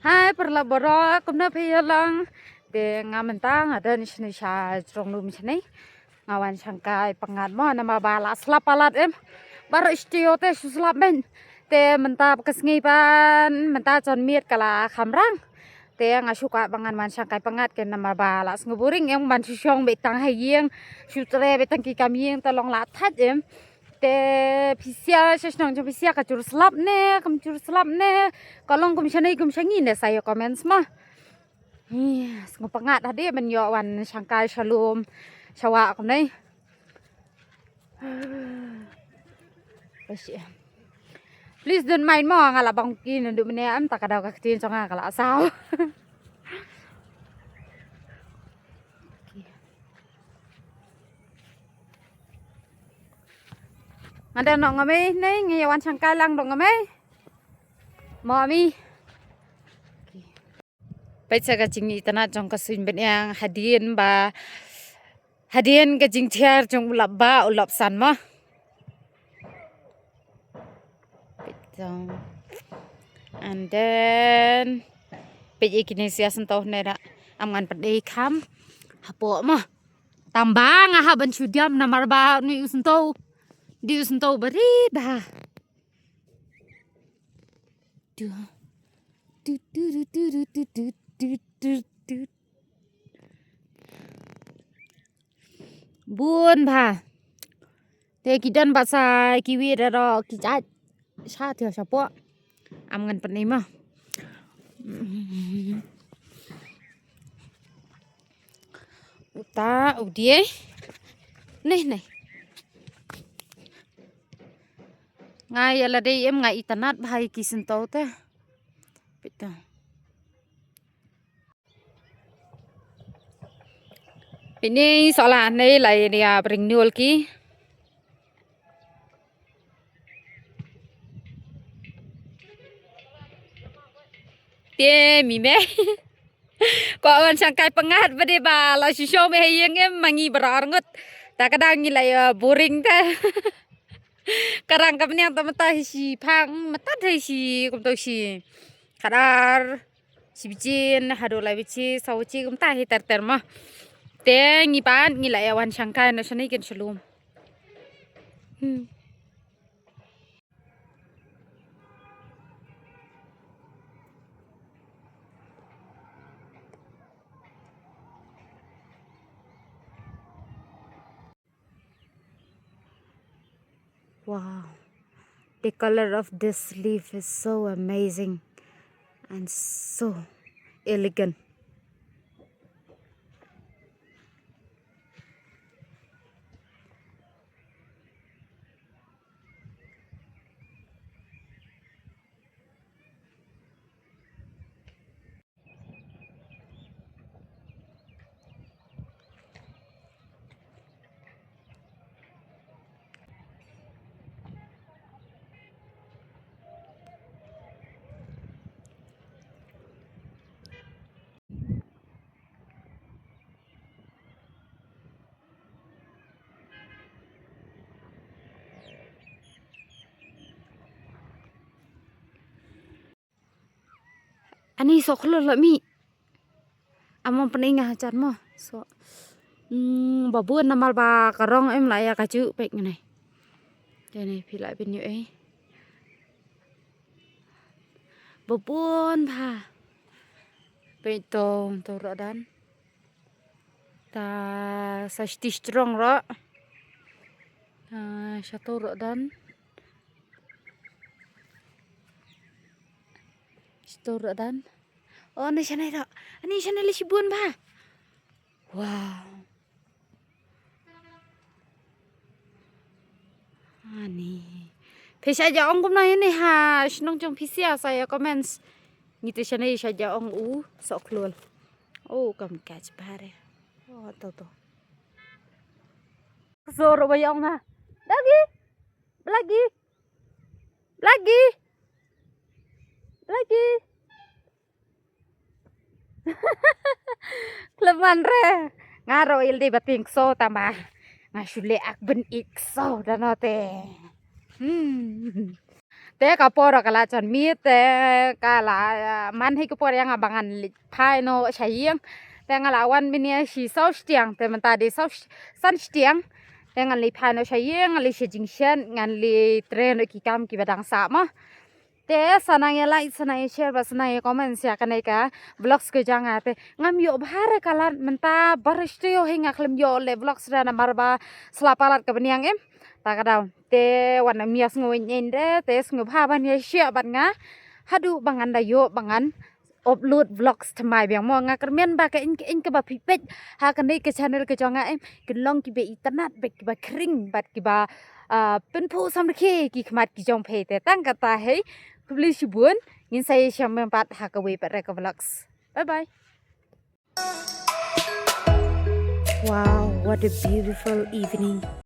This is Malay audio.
Hai perla borok kumna phelang de ngamentang ada ni sini sha trong num sini ngawan sangkai pengat mo nama bala slap palat bar istio te slap ben te mentap kesngipan menta jon miet kala khamrang te ngasuka bangan man sangkai pengat ke nama bala nguburing yang man syong betang hayeng sutre betang ki kamyeng tolong lathat te pisia sesnong jo pisia kacur slap ne kamcur slap ne kolong kum shangi ne sayo comments mah pengat tadi menyo wan sangkai shalom shawa kum nei please don't mind mo ngala bang kin ndu mene am takadaw kaktin songa kala asaw ada no ngame nei ngayawan sangkai lang dong ngame mami baca kacing itana jong kasin ben yang hadian ba hadian kacing tiar jong ulap ba ulap san ma jong and then pej kinesia sentoh nera aman pedai kam hapo ma tambang aha ban sudiam namar ba ni usentoh di usentoh beri ba buồn bà thế kidan bahasa kiwi ro kicat sa theo sapo am ngan penim mah uta udie nih ngai ala dei em ngai itanat bhai kisin tau te pita ini soalan này lại dia bring nuol ki tie mi me ko on sangkai pengat bade ba la shisho me hayeng em mangi berar ngut ta kadang ni lai boring te karang kapni ang tamata si phang mata thai si kum to si kadar si bicin hado lai bici sauci kum ta hi ter mah te ngi pan ngi lai wan sangkai na sani ken shalom wow, the color of this leaf is so amazing and so elegant. Ani sok lo mi among peninga chan mo so babun namal ba karong em lại cả chữ bệnh này đây này phi lại bên như ấy babun ba bệnh to rõ đan ta sa strong rõ sa to rõ đan store dan oh ni sana ro ani sana le sibun ba wow ani pesa ja ong kumna ini ha snong jong pisia saya comments ngite sana saja ong sok lul oh kam catch bare oh to zoro bayong na lagi Kleman re ngaro ildi bating so tama ngasule ak ben ikso danote te ka pora kala chan mi te kala man hi ka pora yang abangan phai no chayeng te ngala wan minia si sau stiang te man ta de sau san stiang te ngan li phai no chayeng ngan li shi jingshan ngan li tren ki kam ki badang sa ma te sanaya like sanaya share ba sanaya comment sia kanai ka vlogs ke janga te ngam yo bhare kala menta baristio hinga khlem yo le vlogs ra na marba slapalat ka baniang em ta ka daw te wan mias ngoi nyende te sngu pha ban ye sia ban nga hadu bangan da yo bangan upload vlogs thamai biang mo nga kermen ba ka in ka ba pipet ha kan dei ke channel ke jonga em ke long ki be internet be ki ba kring bat ki ba pen phu sam khe ki khmat ki jong phe te tang ka ta hei publish bun ngin sai sham pat ha ka we pat ka vlogs bye bye. Wow, what a beautiful evening.